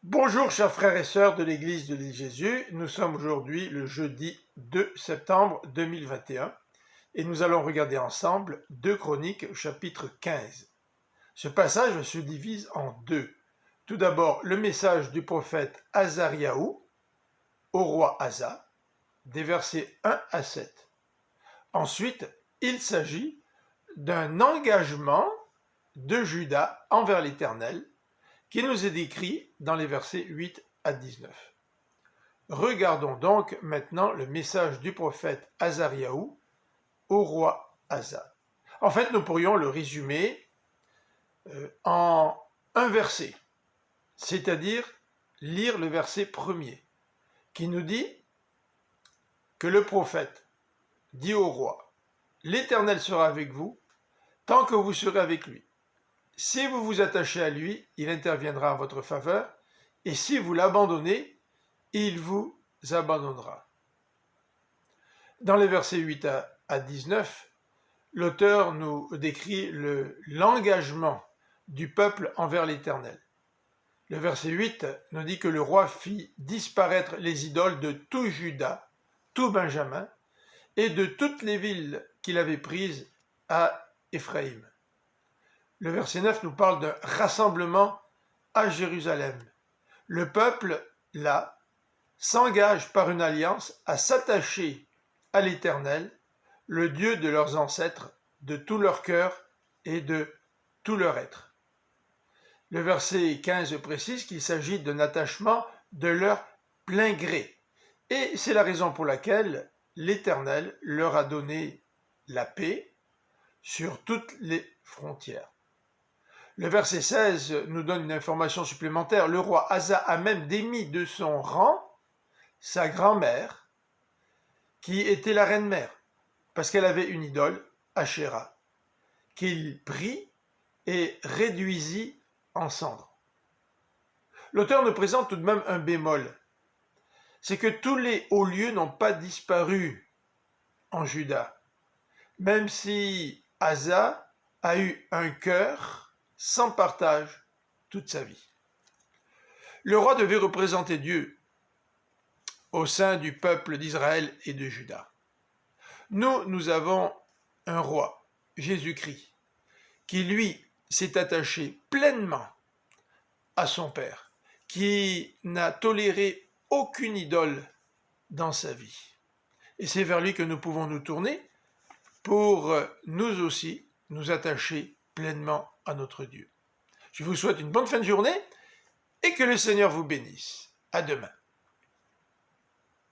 Bonjour chers frères et sœurs de l'Église de Jésus, nous sommes aujourd'hui le jeudi 2 septembre 2021 et nous allons regarder ensemble 2 Chroniques au chapitre 15. Ce passage se divise en deux. Tout d'abord le message du prophète Azariahu au roi Asa, des versets 1 à 7. Ensuite, il s'agit d'un engagement de Juda envers l'Éternel, qui nous est décrit dans les versets 8 à 19. Regardons donc maintenant le message du prophète Azariahu au roi Asa. En fait, nous pourrions le résumer en un verset, c'est-à-dire lire le verset premier, qui nous dit que le prophète dit au roi, « L'Éternel sera avec vous tant que vous serez avec lui. Si vous vous attachez à lui, il interviendra en votre faveur, et si vous l'abandonnez, il vous abandonnera. » Dans les versets 8 à 19, l'auteur nous décrit l'engagement du peuple envers l'Éternel. Le verset 8 nous dit que le roi fit disparaître les idoles de tout Juda, tout Benjamin, et de toutes les villes qu'il avait prises à Éphraïm. Le verset 9 nous parle d'un rassemblement à Jérusalem. Le peuple, là, s'engage par une alliance à s'attacher à l'Éternel, le Dieu de leurs ancêtres, de tout leur cœur et de tout leur être. Le verset 15 précise qu'il s'agit d'un attachement de leur plein gré. Et c'est la raison pour laquelle l'Éternel leur a donné la paix sur toutes les frontières. Le verset 16 nous donne une information supplémentaire. Le roi Asa a même démis de son rang sa grand-mère, qui était la reine-mère, parce qu'elle avait une idole, Ashéra, qu'il prit et réduisit en cendres. L'auteur nous présente tout de même un bémol. C'est que tous les hauts lieux n'ont pas disparu en Juda, même si Asa a eu un cœur sans partage toute sa vie. Le roi devait représenter Dieu au sein du peuple d'Israël et de Juda. Nous avons un roi, Jésus-Christ, qui lui s'est attaché pleinement à son Père, qui n'a toléré aucune idole dans sa vie. Et c'est vers lui que nous pouvons nous tourner pour nous aussi nous attacher pleinement à notre Dieu. Je vous souhaite une bonne fin de journée et que le Seigneur vous bénisse. À demain.